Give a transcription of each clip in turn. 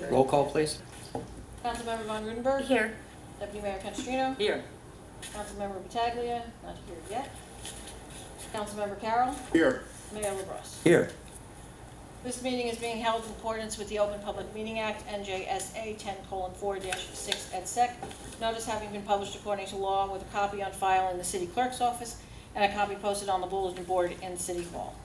Roll call, please. Councilmember Von Rudenberg. Here. Deputy Mayor Canestrino. Here. Councilmember Battaglia, not here yet. Councilmember Carroll. Here. Mayor LaBrus. Here. This meeting is being held in accordance with the Open Public Meeting Act, NJSA 10:4-6 et sec. Notice having been published according to law with a copy on file in the city clerk's office and a copy posted on the bulletin board in City Hall.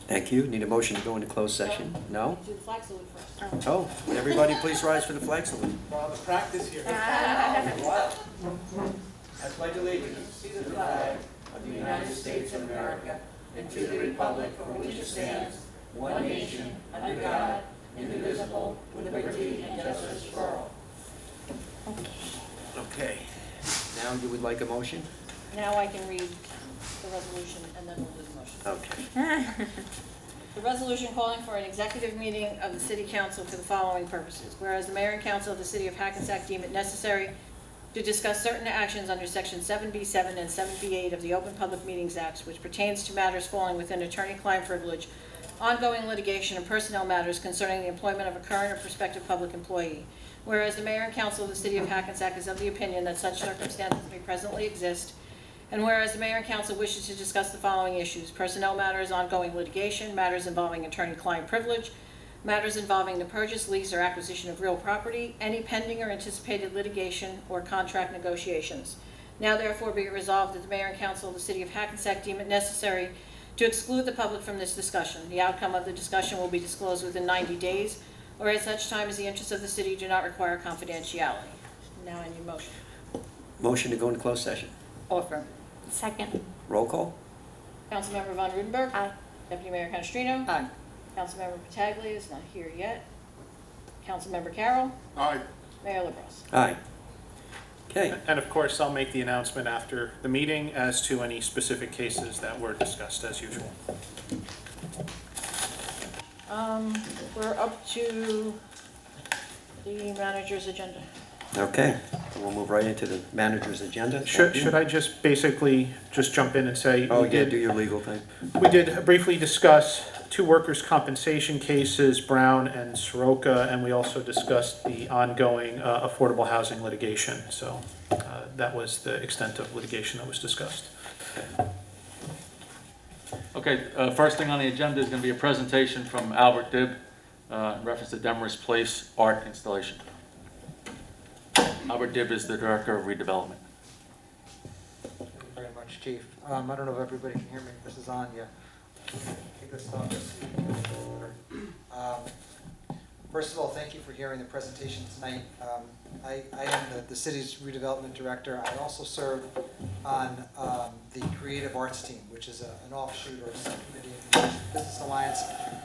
Thank you. Need a motion to go into closed session? No? Do the flag salute first. Oh, everybody please rise for the flag salute. Well, the practice here. I pledge allegiance to the flag of the United States of America and to the republic for which it stands, one nation, under God, indivisible, with liberty and justice for all. Okay. Now you would like a motion? Now I can read the resolution and then we'll do the motion. Okay. The resolution calling for an executive meeting of the City Council for the following purposes. Whereas the Mayor and Council of the City of Hackensack deem it necessary to discuss certain actions under Section 7B7 and 7B8 of the Open Public Meetings Act, which pertains to matters falling within attorney-client privilege, ongoing litigation, and personnel matters concerning the employment of a current or prospective public employee. Whereas the Mayor and Council of the City of Hackensack is of the opinion that such circumstances may presently exist, and whereas the Mayor and Council wishes to discuss the following issues: personnel matters, ongoing litigation, matters involving attorney-client privilege, matters involving the purchase, lease, or acquisition of real property, any pending or anticipated litigation or contract negotiations. Now therefore be it resolved that the Mayor and Council of the City of Hackensack deem it necessary to exclude the public from this discussion. The outcome of the discussion will be disclosed within 90 days, or at such time as the interests of the city do not require confidentiality. Now I need a motion. Motion to go into closed session. Offer. Second. Roll call? Councilmember Von Rudenberg. Aye. Deputy Mayor Canestrino. Aye. Councilmember Pataglia is not here yet. Councilmember Carroll. Aye. Mayor LaBrus. Aye. Okay. And of course, I'll make the announcement after the meeting as to any specific cases that were discussed as usual. We're up to the manager's agenda. Okay. We'll move right into the manager's agenda. Should I just basically just jump in and say? Oh, we yeah, did- do your legal thing. We did briefly discuss two workers' compensation cases, Brown and Soroka, and we also discussed the ongoing affordable housing litigation. So that was the extent of litigation that was discussed. Okay, first thing on the agenda is going to be a presentation from Albert Dibb in reference to Demarest Place art installation. Albert Dibb is the Director of Redevelopment. Thank you very much, Chief. I don't know if everybody can hear me. This is on you. Keep this on. First of all, thank you for hearing the presentation tonight. I am the city's redevelopment director. I also serve on the Creative Arts Team, which is an offshoot or a subcommittee of the Main Street Business Alliance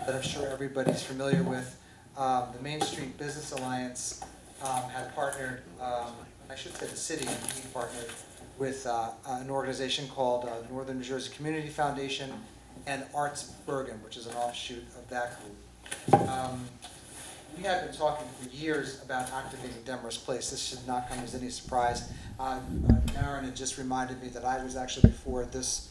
that I'm sure everybody's familiar with. The Main Street Business Alliance had partnered, I should say the city partnered with an organization called Northern New Jersey Community Foundation and Arts Bergen, which is an offshoot of that group. We have been talking for years about activating Demarest Place. This should not come as any surprise. Aaron had just reminded me that I was actually before this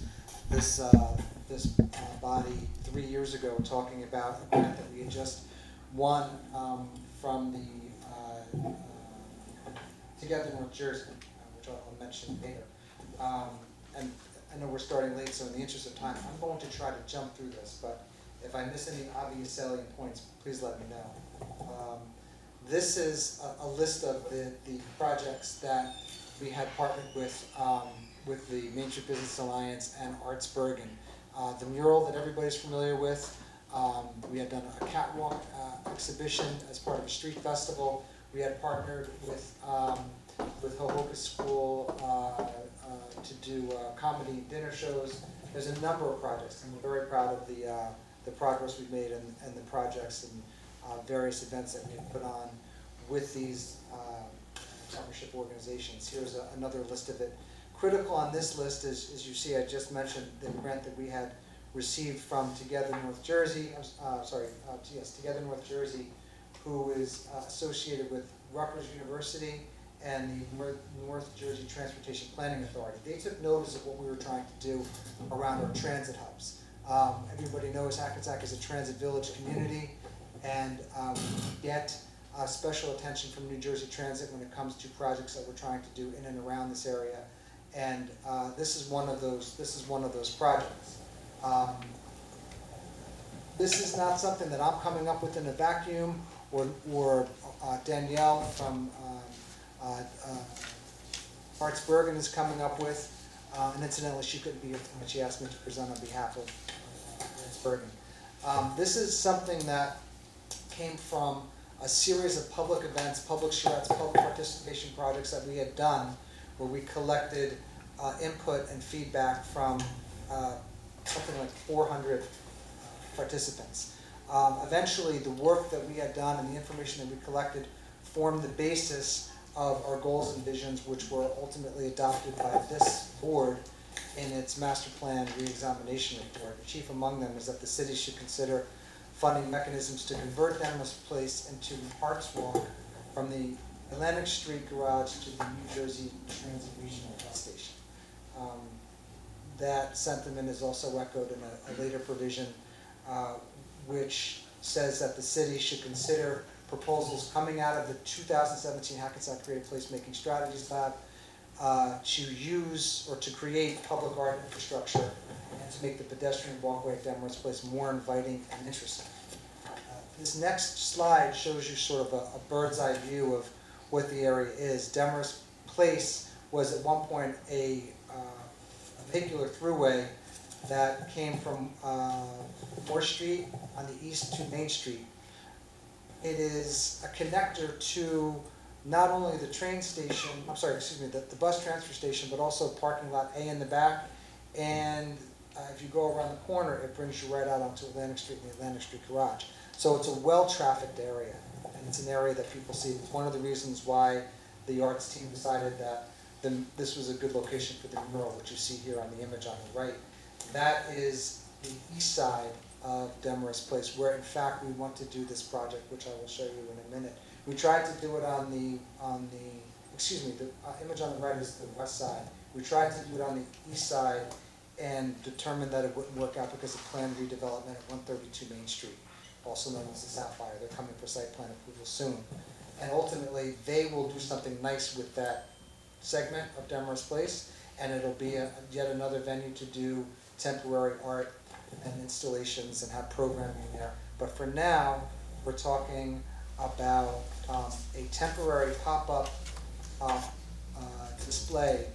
body 3 years ago talking about a grant that we had just won from the Together North Jersey, which I'll mention later. And I know we're starting late, so in the interest of time, I'm going to try to jump through this, but if I miss any obvious salient points, please let me know. This is a list of the projects that we had partnered with the Main Street Business Alliance and Arts Bergen. The mural that everybody's familiar with, we had done a catwalk exhibition as part of a street festival. We had partnered with Hohokus School to do comedy dinner shows. There's a number of projects, and we're very proud of the progress we've made and the projects and various events that we've put on with these partnership organizations. Here's another list of it. Critical on this list is, as you see, I just mentioned the grant that we had received from Together North Jersey. Together North Jersey, who is associated with Rutgers University and the North Jersey Transportation Planning Authority. They took notice of what we were trying to do around our transit hubs. Everybody knows Hackensack is a transit village community. and get special attention from New Jersey Transit when it comes to projects that we're trying to do in and around this area. And this is one of those projects. This is not something that I'm coming up with in a vacuum, or Danielle from Arts Bergen is coming up with. And incidentally, she couldn't be here tonight. She asked me to present on behalf of Arts Bergen. This is something that came from a series of public events, public charrettes, public participation projects that we had done, where we collected input and feedback from something like 400 participants. Eventually, the work that we had done and the information that we collected formed the basis of our goals and visions, which were ultimately adopted by this board in its master plan re-examination report. Chief among them is that the city should consider funding mechanisms to convert Demarest Place into Parks Walk from the Atlantic Street garage to the New Jersey Transit Regional Bus Station. That sentiment is also echoed in a later provision, which says that the city should consider proposals coming out of the 2017 Hackensack Creative Placemaking Strategies Lab to use or to create public art infrastructure and to make the pedestrian walkway at Demarest Place more inviting and interesting. This next slide shows you sort of a bird's eye view of what the area is. Demarest Place was at one point a vehicular throughway that came from Moore Street on the east to Main Street. It is a connector to not only the train station, the bus transfer station, but also parking lot A in the back. And if you go around the corner, it brings you right out onto Atlantic Street and the Atlantic Street garage. So it's a well-trafficked area, and it's an area that people see. It's one of the reasons why the arts team decided that this was a good location for the mural, which you see here on the image on the right. That is the east side of Demarest Place, where in fact we want to do this project, which I will show you in a minute. We tried to do it on the image on the right is the west side. We tried to do it on the east side and determined that it wouldn't work out because of planned redevelopment at 132 Main Street, also known as the Sapphire. They're coming for site plan approval soon. And ultimately, they will do something nice with that segment of Demarest Place, and it'll be yet another venue to do temporary art and installations and have programming there. But for now, we're talking about a temporary pop-up display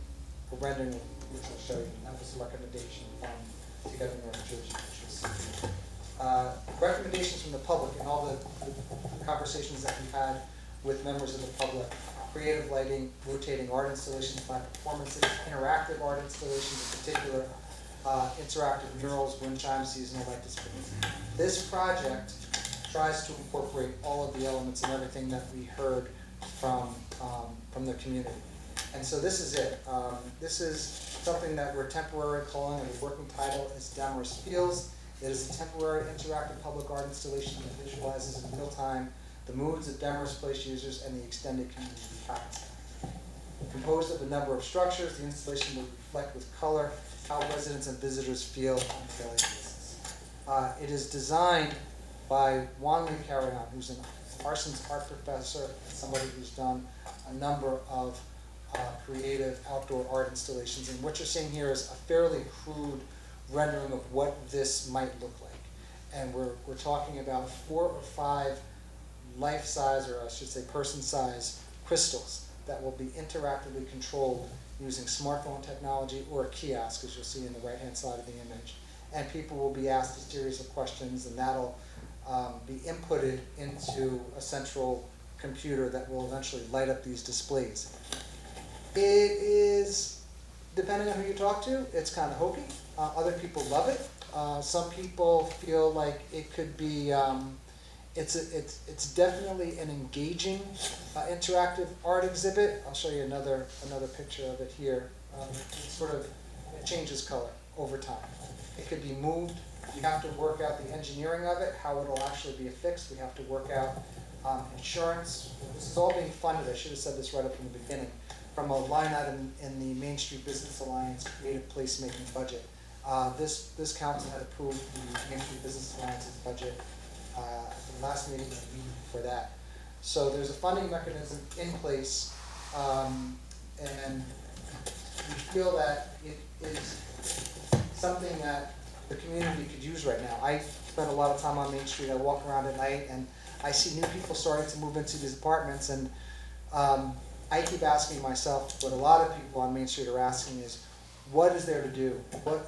for rendering, which I'll show you. That was a recommendation from Together North Jersey. Recommendations from the public and all the conversations that we've had with members of the public. Creative lighting, rotating art installations, live performances, interactive art installations in particular, interactive murals, wind chimes, seasonal light displays. This project tries to incorporate all of the elements and everything that we heard from the community. And so this is it. This is something that we're temporarily calling, and the working title is Demarest Feels. It is a temporary interactive public art installation that visualizes in real time the moods of Demarest Place users and the extended community of Hackensack. Composed of a number of structures, the installation will reflect with color how residents and visitors feel on a daily basis. It is designed by Juan Lee Carrion, who's an Parsons art professor, somebody who's done a number of creative outdoor art installations. And what you're seeing here is a fairly crude rendering of what this might look like. And we're talking about 4 or 5 life-size, or I should say person-size, crystals that will be interactively controlled using smartphone technology or a kiosk, as you'll see in the right-hand side of the image. And people will be asked a series of questions, and that'll be inputted into a central computer that will eventually light up these displays. It is, depending on who you talk to, it's kind of hokey. Other people love it. Some people feel like it could be, it's definitely an engaging interactive art exhibit. I'll show you another picture of it here. It changes color over time. It could be moved. We have to work out the engineering of it, how it'll actually be affixed. We have to work out insurance. This is all being funded, I should have said this right up from the beginning, from a line item in the Main Street Business Alliance Creative Placemaking budget. This council had approved the Main Street Business Alliance's budget at the last meeting and the meeting before that. So there's a funding mechanism in place, and we feel that it is something that the community could use right now. I spend a lot of time on Main Street, I walk around at night, and I see new people starting to move into these apartments, and I keep asking myself, what a lot of people on Main Street are asking is, what is there to do? I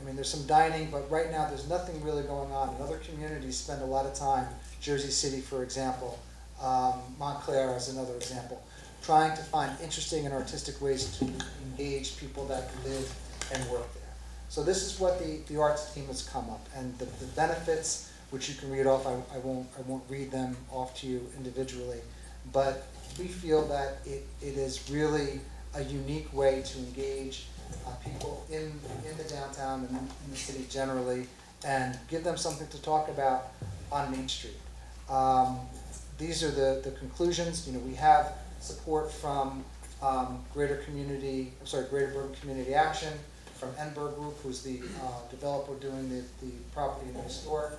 mean, there's some dining, but right now there's nothing really going on. And other communities spend a lot of time, Jersey City, for example, Montclair is another example, trying to find interesting and artistic ways to engage people that live and work there. So this is what the arts team has come up, and the benefits, which you can read off, I won't read them off to you individually, but we feel that it is really a unique way to engage people in the downtown and in the city generally, and give them something to talk about on Main Street. These are the conclusions. You know, we have support from Greater Bourbon Community Action, from Enberg Group, who's the developer doing the property next door.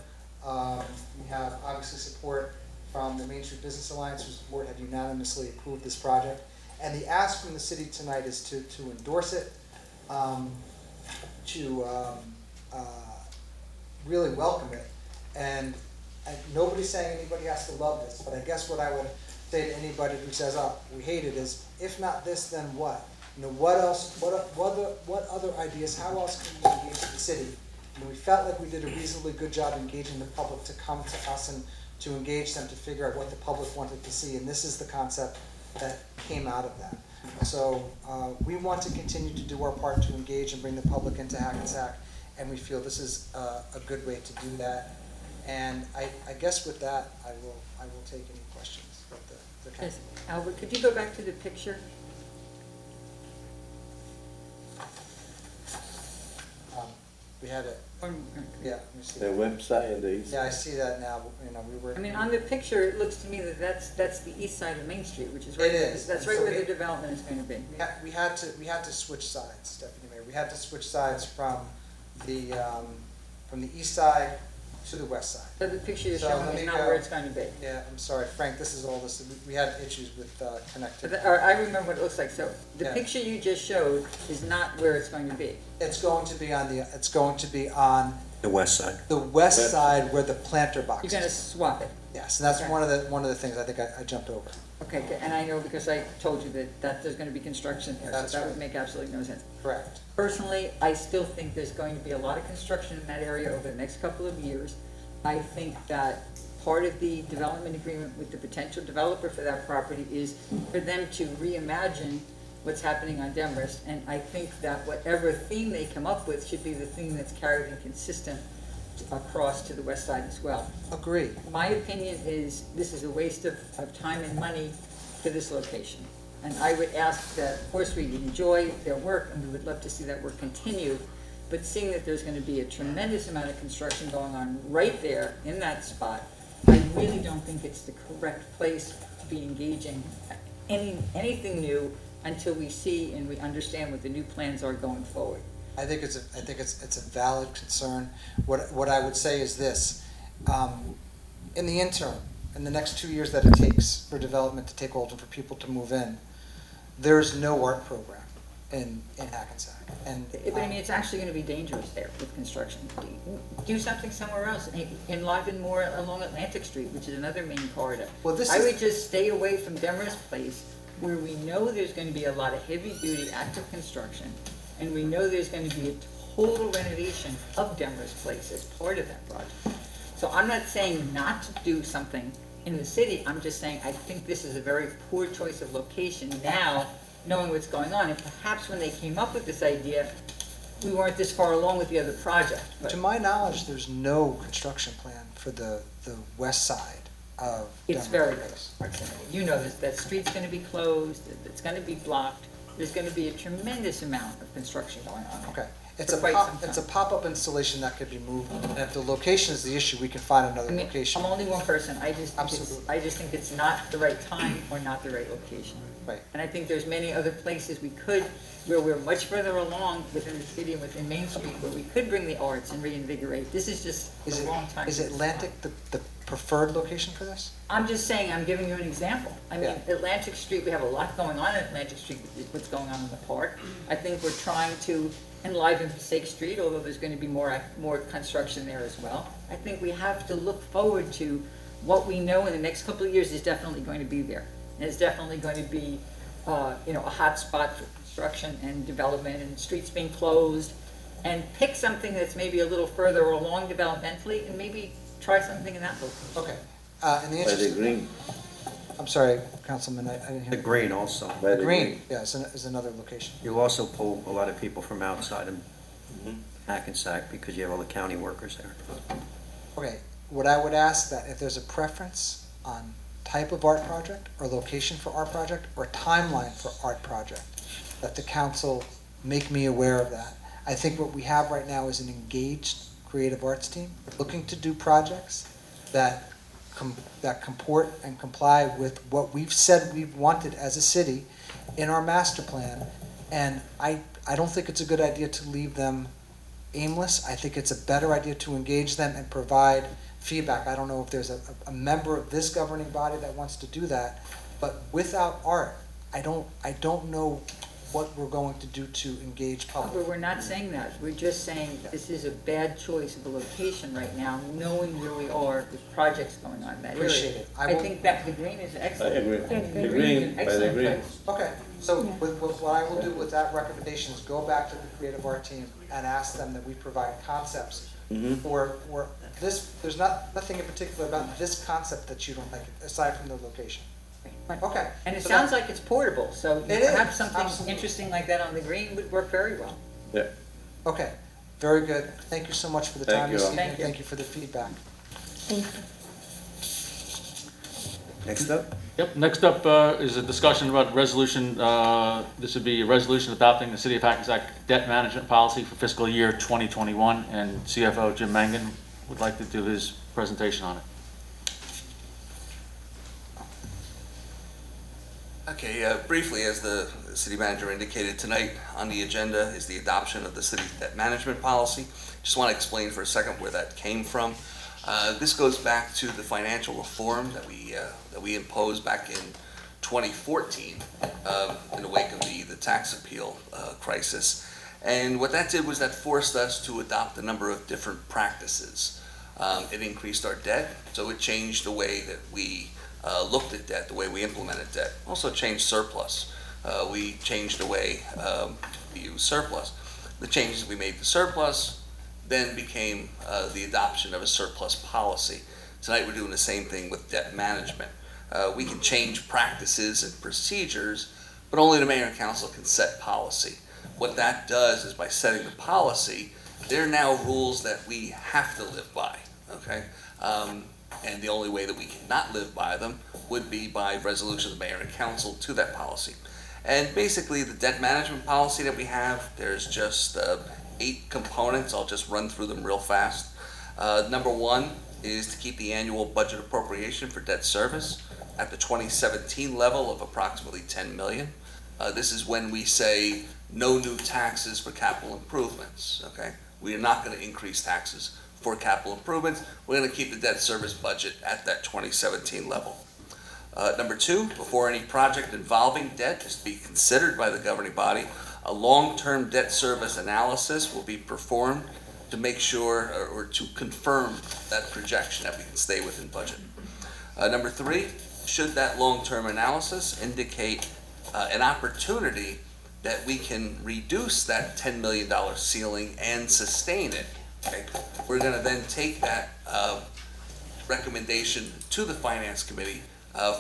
We have obviously support from the Main Street Business Alliance, whose board had unanimously approved this project. And the ask from the city tonight is to endorse it, really welcome it. And nobody's saying anybody has to love this, but I guess what I would say to anybody who says, oh, we hate it, is if not this, then what? You know, what else, what other ideas, how else can we engage the city? And we felt like we did a reasonably good job engaging the public to come to us and to engage them to figure out what the public wanted to see, and this is the concept that came out of that. So we want to continue to do our part to engage and bring the public into Hackensack, and we feel this is a good way to do that. And I guess with that, I will take any questions. Yes, Albert, could you go back to the picture? We had it. Yeah, let me see. The website and the. Yeah, I see that now. You know, we were. I mean, on the picture, it looks to me that that's the east side of Main Street, which is right. It is. That's right where the development is going to be. We had to switch sides, Deputy Mayor. We had to switch sides from the east side to the west side. So the picture you're So showing let is me not go. where it's going to be. Yeah, I'm sorry, Frank. This is all this. We had issues with connectivity. Or I remember what it looks like. So the Yeah. picture you just showed is not where it's going to be. It's going to be on The west side. the west side where the planter box You're going to is. swap it. Yes, and that's Okay. one of the things I think I jumped over. Okay, good. And I know because I told you that there's going to be construction there, That's so that right. would make absolutely no sense. Correct. Personally, I still think there's going to be a lot of construction in that area over the next couple of years. I think that part of the development agreement with the potential developer for that property is for them to reimagine what's happening on Demarest. And I think that whatever theme they come up with should be the theme that's carried and consistent across to the west side as well. Agree. My opinion is this is a waste of time and money for this location. And I would ask that, of course, we enjoy their work and we would love to see that work continue, but seeing that there's going to be a tremendous amount of construction going on right there in that spot, I really don't think it's the correct place to be engaging anything new until we see and we understand what the new plans are going forward. I think it's a valid concern. What I would say is this: in the interim, in the next 2 years that it takes for development to take hold and for people to move in, there's no art program in Hackensack. And But I mean, it's actually going to be dangerous there with construction. Do something somewhere else, enliven more along Atlantic Street, which is another main corridor. Well, this I is- would just stay away from Demarest Place, where we know there's going to be a lot of heavy-duty active construction, and we know there's going to be a total renovation of Demarest Place as part of that project. So I'm not saying not to do something in the city, I'm just saying I think this is a very poor choice of location now, knowing what's going on. And perhaps when they came up with this idea, we weren't this far along with the other project. But to my knowledge, there's no construction plan for the west side of it's Denver very Place. proximity. You know that street's going to be closed, it's going to be blocked. There's going to be a tremendous amount of construction going on. Okay, It's for a quite some time. it's a pop-up installation that could be moved, and if the location is the issue, we can find another I mean, location. I'm only one person, Absolutely. I just think it's not the right time or not the right location. Right. And I think there's many other places we could, where we're much further along within the city and within Main Street, where we could bring the arts and reinvigorate. This is just Is the it, wrong time. is Atlantic the preferred location for this? I'm just saying, I'm giving you an example. I mean, Yeah. Atlantic Street, we have a lot going on in Atlantic Street, with what's going on in the park. I think we're trying to enliven Passaic Street, although there's going to be more construction there as well. I think we have to look forward to what we know in the next couple of years is definitely going to be there. And it's definitely going to be, a hot spot for construction and development and streets being closed. And pick something that's maybe a little further along developmentally and maybe try something in that location. Okay. In the By interest the of, green, I'm sorry, Councilman, I didn't hear. The green also. by the Green, yeah, is another location. You also pull a lot of people from outside of Hackensack because you have all the county workers there. Okay, what I would ask that if there's a preference on type of art project or location for art project or timeline for art project, that the council make me aware of that. I think what we have right now is an engaged creative arts team looking to do projects that that comport and comply with what we've said we've wanted as a city in our master plan. And I don't think it's a good idea to leave them aimless. I think it's a better idea to engage them and provide feedback. I don't know if there's a member of this governing body that wants to do that, but without art, I don't know what we're going to do to engage But public. we're not saying that, we're just saying this is a bad choice of a location right now, knowing where we are with projects going on in that area. Appreciate it. I I will- think that the green is I excellent. agree. The The green is green, an by the excellent green. place. Okay, so with what I will do with that recommendation is go back to the creative art team and ask them that we provide concepts for this, there's nothing in particular about this concept that you don't like, aside from the location. Right. Okay. And it so sounds that- like it's portable, so It is, perhaps something absolutely. interesting like that on the green would work very well. Yeah. Okay, very good. Thank you so much for the Thank time you this all. evening. Thank you. Thank you for the feedback. Next up? Yep, next up is a discussion about resolution, this would be a resolution adopting the City of Hackensack debt management policy for fiscal year 2021, and CFO Jim Mangan would like to do his presentation on it. Okay, briefly, as the city manager indicated, tonight on the agenda is the adoption of the city's debt management policy. Just want to explain for a second where that came from. This goes back to the financial reform that we imposed back in 2014 in the wake of the tax appeal crisis. And what that did was that forced us to adopt a number of different practices. It increased our debt, so it changed the way that we looked at debt, the way we implemented debt. Also changed surplus. We changed the way we use surplus. The changes we made to surplus then became the adoption of a surplus policy. Tonight we're doing the same thing with debt management. We can change practices and procedures, but only the mayor and council can set policy. What that does is by setting the policy, there are now rules that we have to live by, okay? And the only way that we cannot live by them would be by resolution of the mayor and council to that policy. And basically, the debt management policy that we have, there's just 8 components. I'll just run through them real fast. Number 1 is to keep the annual budget appropriation for debt service at the 2017 level of approximately $10 million. This is when we say no new taxes for capital improvements, okay? We are not going to increase taxes for capital improvements. We're going to keep the debt service budget at that 2017 level. Number 2, before any project involving debt is to be considered by the governing body, a long-term debt service analysis will be performed to make sure or to confirm that projection that we can stay within budget. Number 3, should that long-term analysis indicate an opportunity that we can reduce that $10 million ceiling and sustain it, okay, we're going to then take that recommendation to the Finance Committee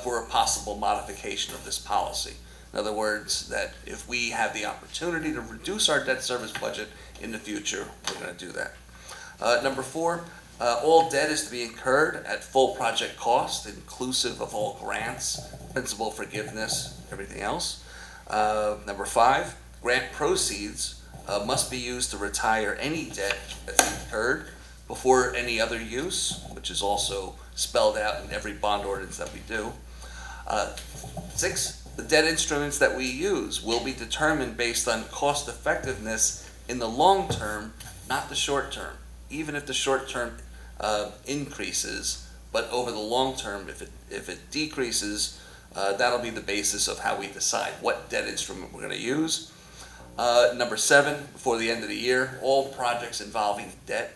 for a possible modification of this policy. In other words, that if we have the opportunity to reduce our debt service budget in the future, we're going to do that. Number 4, all debt is to be incurred at full project cost, inclusive of all grants, principal forgiveness, everything else. Number 5, grant proceeds must be used to retire any debt that's incurred before any other use, which is also spelled out in every bond ordinance that we do. 6, the debt instruments that we use will be determined based on cost effectiveness in the long term, not the short term. Even if the short term increases, but over the long term, if it decreases, that'll be the basis of how we decide what debt instrument we're going to use. Number 7, before the end of the year, all projects involving debt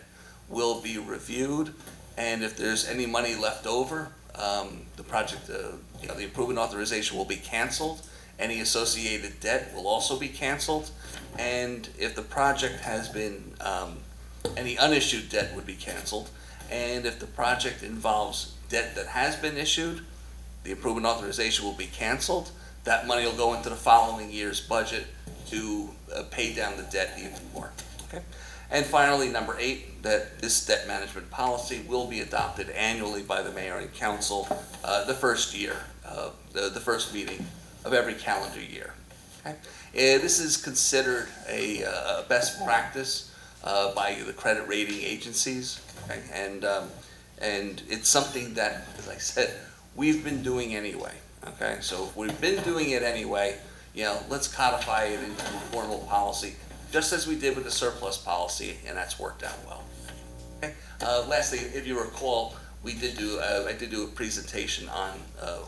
will be reviewed, and if there's any money left over, the project, the improvement authorization will be canceled. Any associated debt will also be canceled, and if the project has been, any unissued debt would be canceled, and if the project involves debt that has been issued, the improvement authorization will be canceled. That money will go into the following year's budget to pay down the debt even more. Okay? And finally, number 8, that this debt management policy will be adopted annually by the mayor and council the first year, the first meeting of every calendar year. Okay? This is considered a best practice by the credit rating agencies, okay? And it's something that, as I said, we've been doing anyway. Okay, so if we've been doing it anyway, let's codify it into a formal policy, just as we did with the surplus policy, and that's worked out well. Okay. Lastly, if you recall, I did do a presentation on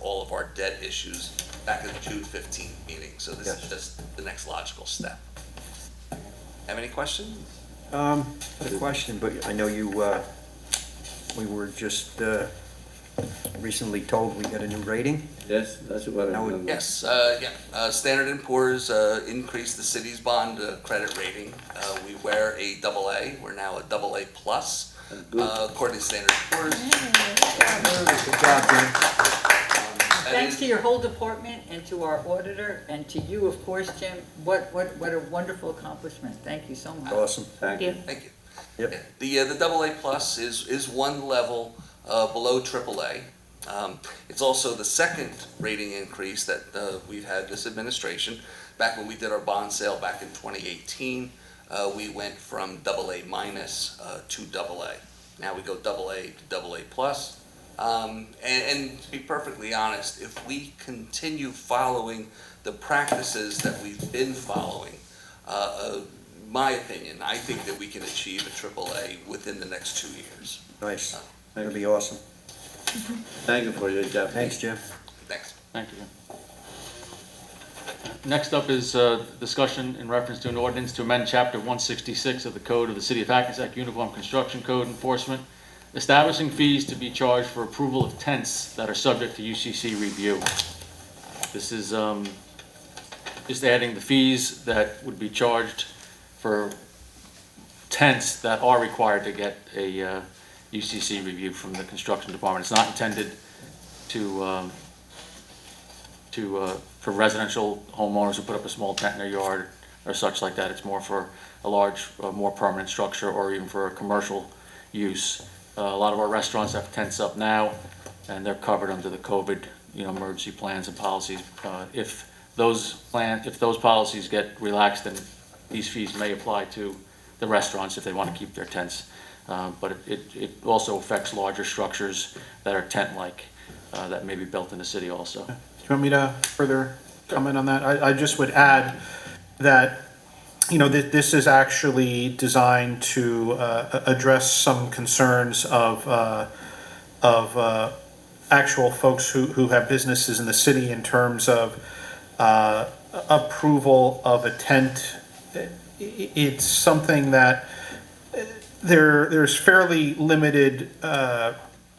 all of our debt issues back at the June 15th meeting. So this is just the next logical step. Have any questions? A question, but I know we were just recently told we got a new rating. Yes, that's what I remember. Yes, Standard & Poor's increased the city's bond credit rating. We were a AA, we're now a AA+, according to Standard & Poor's. Good job, Jim. Thanks to your whole department and to our auditor and to you, of course, Jim. What a wonderful accomplishment. Thank you so much. Awesome. Thank you. Thank you. Yep. The AA+ is one level below AAA. It's also the second rating increase that we've had this administration. Back when we did our bond sale back in 2018, we went from AA- to AA. Now we go AA to AA+. And to be perfectly honest, if we continue following the practices that we've been following, my opinion, I think that we can achieve a AAA within the next 2 years. Nice. That'd be awesome. Thank you for your job. Thanks, Jim. Thanks. Thank you. Next up is discussion in reference to an ordinance to amend Chapter 166 of the Code of the City of Hackensack Uniform Construction Code Enforcement, establishing fees to be charged for approval of tents that are subject to UCC review. This is just adding the fees that would be charged for tents that are required to get a UCC review from the construction department. It's not intended for residential homeowners who put up a small tent in their yard or such like that. It's more for a large, more permanent structure, or even for a commercial use. A lot of our restaurants have tents up now, and they're covered under the COVID, emergency plans and policies. If those policies get relaxed, then these fees may apply to the restaurants if they want to keep their tents. But it also affects larger structures that are tent-like, that may be built in the city also. Do you want me to further comment on that? I just would add that, this is actually designed to address some concerns of actual folks who have businesses in the city in terms of approval of a tent. It's something that there's fairly limited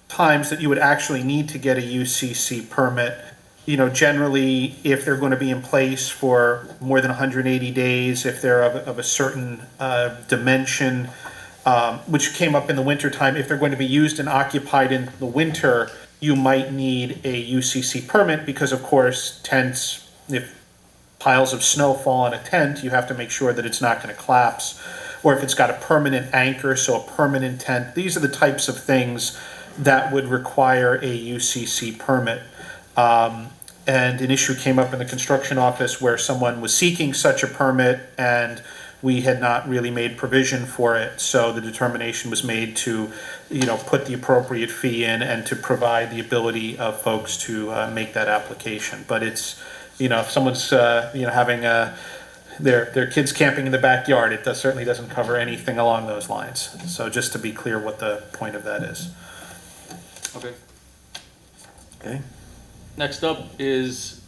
times that you would actually need to get a UCC permit. Generally, if they're going to be in place for more than 180 days, if they're of a certain dimension, which came up in the wintertime, if they're going to be used and occupied in the winter, you might need a UCC permit because, of course, tents, if piles of snow fall on a tent, you have to make sure that it's not going to collapse. Or if it's got a permanent anchor, so a permanent tent. These are the types of things that would require a UCC permit. And an issue came up in the construction office where someone was seeking such a permit, and we had not really made provision for it, so the determination was made to, put the appropriate fee in and to provide the ability of folks to make that application. But it's, if someone's, having their kids camping in the backyard, it certainly doesn't cover anything along those lines. So just to be clear what the point of that is. Okay. Okay. Next up is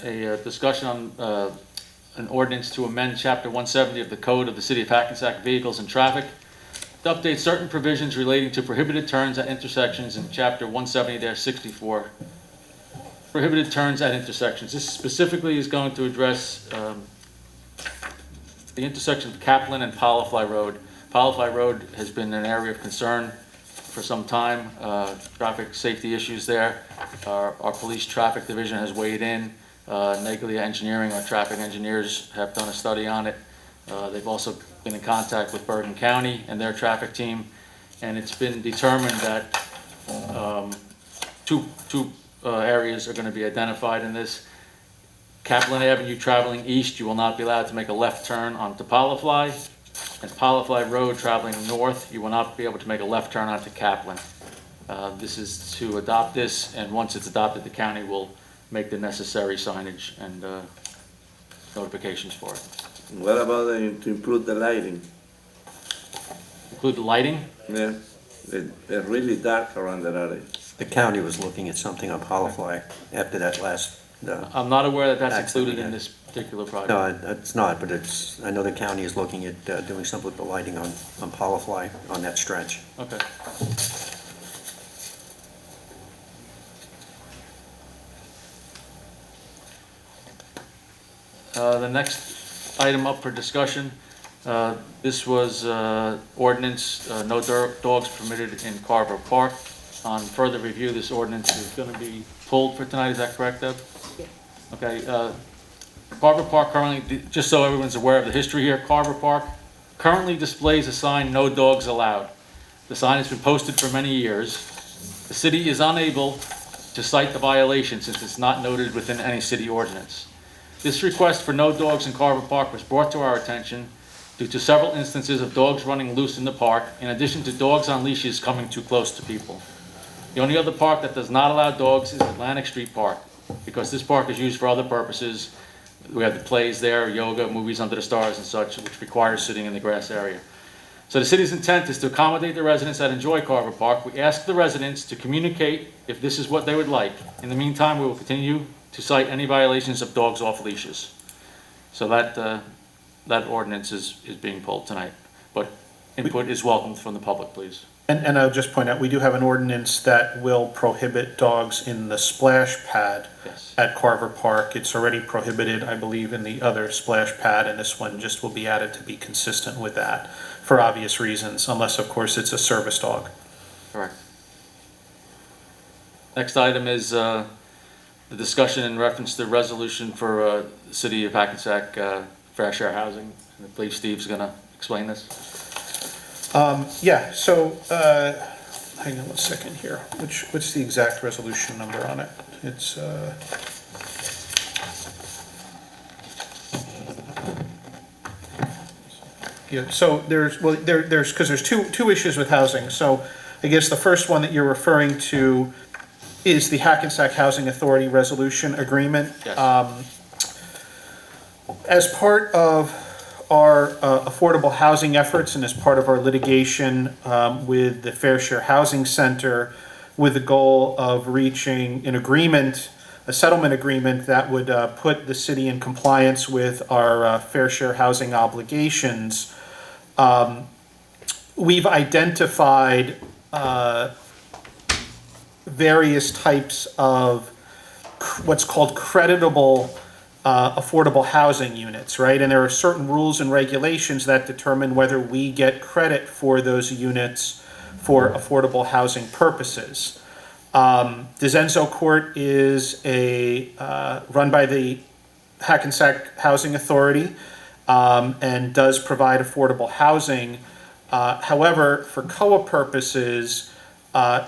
a discussion on an ordinance to amend Chapter 170 of the Code of the City of Hackensack Vehicles and Traffic to update certain provisions relating to prohibited turns at intersections in Chapter 170-64. Prohibited turns at intersections. This specifically is going to address the intersection of Kaplan and Polyfly Road. Polyfly Road has been an area of concern for some time. Traffic safety issues there. Our police traffic division has weighed in. Neglia Engineering, our traffic engineers, have done a study on it. They've also been in contact with Bergen County and their traffic team, and it's been determined that two areas are going to be identified in this. Kaplan Avenue traveling east, you will not be allowed to make a left turn onto Polyfly, and Polyfly Road traveling north, you will not be able to make a left turn onto Kaplan. This is to adopt this, and once it's adopted, the county will make the necessary signage and notifications for it. What about to improve the lighting? Include the lighting. Yeah, they're really dark around that area. The county was looking at something on Polyfly after that last, I'm not aware that that's Accident, included in yeah. this particular project. no, it's not, but I know the county is looking at doing something with the lighting on Polyfly on that stretch. Okay. The next item up for discussion, this was ordinance, no dogs permitted in Carver Park. On further review, this ordinance is going to be pulled for tonight, is that correct, Deb? Yeah. Okay, Carver Park currently, just so everyone's aware of the history here, Carver Park currently displays a sign, "No dogs allowed." The sign has been posted for many years. The city is unable to cite the violation since it's not noted within any city ordinance. This request for no dogs in Carver Park was brought to our attention due to several instances of dogs running loose in the park, in addition to dogs on leashes coming too close to people. The only other park that does not allow dogs is Atlantic Street Park, because this park is used for other purposes. We have the plays there, yoga, movies under the stars and such, which requires sitting in the grass area. So the city's intent is to accommodate the residents that enjoy Carver Park. We ask the residents to communicate if this is what they would like. In the meantime, we will continue to cite any violations of dogs off leashes. So that ordinance is being pulled tonight. But input is welcomed from the public, please. And I'll just point out, we do have an ordinance that will prohibit dogs in the splash pad Yes. at Carver Park. It's already prohibited, I believe, in the other splash pad, and this one just will be added to be consistent with that for obvious reasons, unless, of course, it's a service dog. Correct. Next item is the discussion in reference to resolution for the city of Hackensack fair share housing. I believe Steve's going to explain this. Yeah, so, hang on one second here. What's the exact resolution number on it? It's, yeah, so there's, well, because there's two issues with housing. So I guess the first one that you're referring to is the Hackensack Housing Authority Resolution Agreement. Yes. As part of our affordable housing efforts and as part of our litigation with the Fair Share Housing Center, with the goal of reaching an agreement, a settlement agreement that would put the city in compliance with our fair share housing obligations, we've identified various types of what's called creditable affordable housing units, right? And there are certain rules and regulations that determine whether we get credit for those units for affordable housing purposes. DeZenzo Court is run by the Hackensack Housing Authority and does provide affordable housing. However, for COA purposes,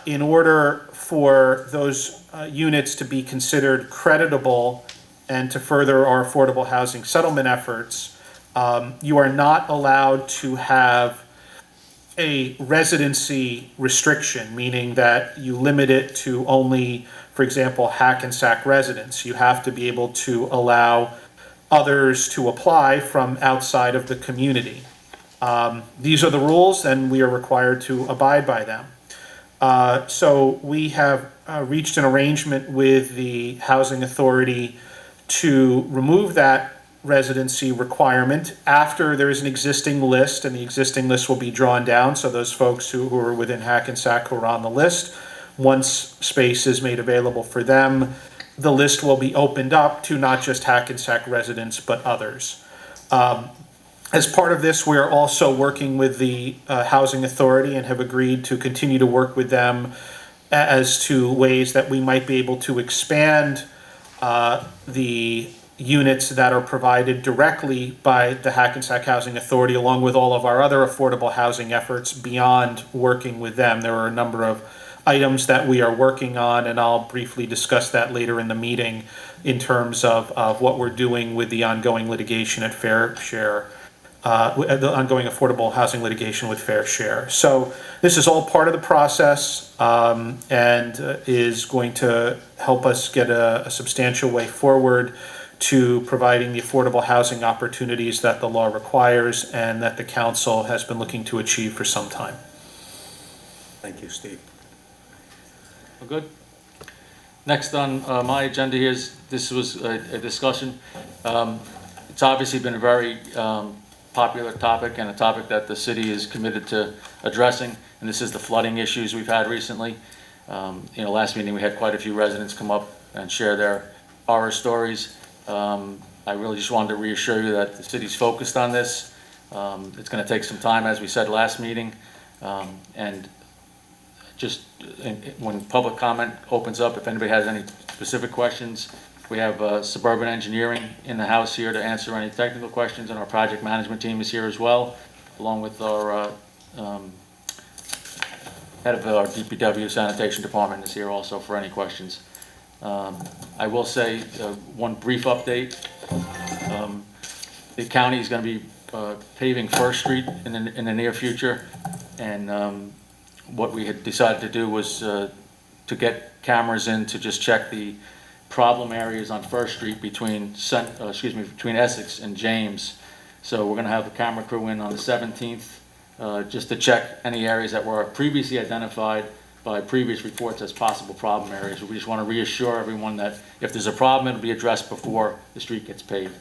in order for those units to be considered creditable and to further our affordable housing settlement efforts, You are not allowed to have a residency restriction, meaning that you limit it to only, for example, Hackensack residents. You have to be able to allow others to apply from outside of the community. These are the rules, and we are required to abide by them. So we have reached an arrangement with the Housing Authority to remove that residency requirement after there is an existing list, and the existing list will be drawn down. So those folks who are within Hackensack who are on the list, once space is made available for them, the list will be opened up to not just Hackensack residents, but others. As part of this, we are also working with the Housing Authority and have agreed to continue to work with them as to ways that we might be able to expand the units that are provided directly by the Hackensack Housing Authority, along with all of our other affordable housing efforts beyond working with them. There are a number of items that we are working on, and I'll briefly discuss that later in the meeting in terms of what we're doing with the ongoing litigation at Fair Share, the ongoing affordable housing litigation with Fair Share. So this is all part of the process, and is going to help us get a substantial way forward to providing the affordable housing opportunities that the law requires and that the council has been looking to achieve for some time. Thank you, Steve. We're good? Next on my agenda here is, this was a discussion. It's obviously been a very popular topic, and a topic that the city is committed to addressing, and this is the flooding issues we've had recently. Last meeting we had quite a few residents come up and share their horror stories. I really just wanted to reassure you that the city's focused on this. It's going to take some time, as we said last meeting, and just when public comment opens up, if anybody has any specific questions, we have Suburban Engineering in the house here to answer any technical questions, and our project management team is here as well, along with our head of our DPW sanitation department is here also for any questions. I will say one brief update. The county is going to be paving First Street in the near future, and what we had decided to do was to get cameras in to just check the problem areas on First Street between Essex and James. So we're going to have the camera crew in on the 17th just to check any areas that were previously identified by previous reports as possible problem areas. We just want to reassure everyone that if there's a problem, it'll be addressed before the street gets paved.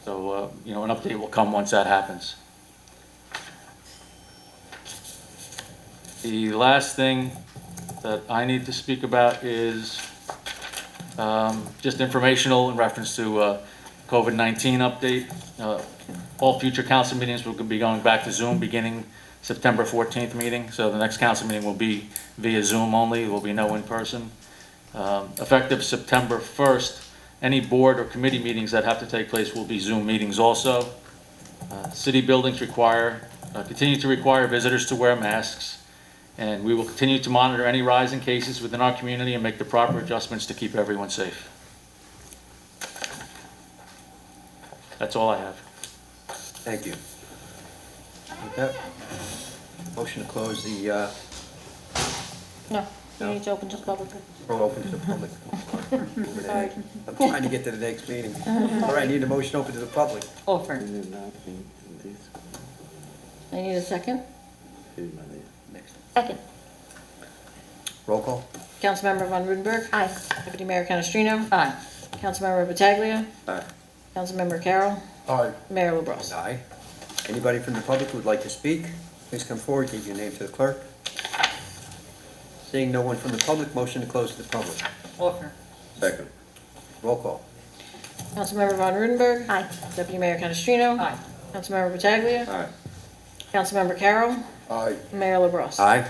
So, an update will come once that happens. The last thing that I need to speak about is just informational in reference to COVID-19 update. All future council meetings will be going back to Zoom beginning September 14th meeting. So the next council meeting will be via Zoom only. There will be no in-person. Effective September 1st, any board or committee meetings that have to take place will be Zoom meetings also. City buildings continue to require visitors to wear masks, and we will continue to monitor any rise in cases within our community and make the proper adjustments to keep everyone safe. That's all I have. Thank you. With that, motion to close the, No, you need to open to the public. or open to the public. I'm trying to get to the next meeting. All right, need a motion open to the public. Offer. I need a second. Next. Second. Roll call. Councilmember Von Rudenberg. Aye. Deputy Mayor Canestrino. Aye. Councilmember Pataglia. Aye. Councilmember Carroll. Aye. Mayor LaBrus. Aye. Anybody from the public who would like to speak, please come forward, give your name to the clerk. Seeing no one from the public, motion to close to the public. Offer. Second. Roll call. Councilmember Von Rudenberg. Aye. Deputy Mayor Canestrino. Aye. Councilmember Pataglia. Aye. Councilmember Carroll. Aye. Mayor LaBrus. Aye.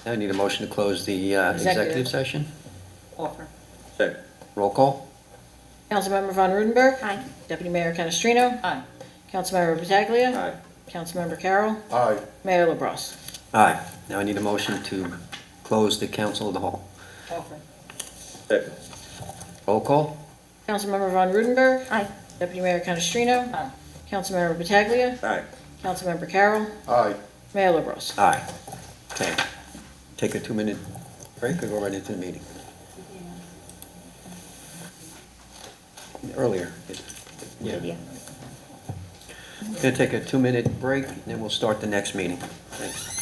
Now I need a motion to close the executive Executive. session. Offer. Second. Roll call. Councilmember Von Rudenberg. Aye. Deputy Mayor Canestrino. Aye. Councilmember Pataglia. Aye. Councilmember Carroll. Aye. Mayor LaBrus. Aye. Now I need a motion to close the council of the hall. Offer. Second. Roll call. Councilmember Von Rudenberg. Aye. Deputy Mayor Canestrino. Aye. Councilmember Pataglia. Aye. Councilmember Carroll. Aye. Mayor LaBrus. Aye. Okay. Take a 2-minute break or go right into the meeting? Earlier. Yeah. Gonna take a 2-minute break, and then we'll start the next meeting. Thanks.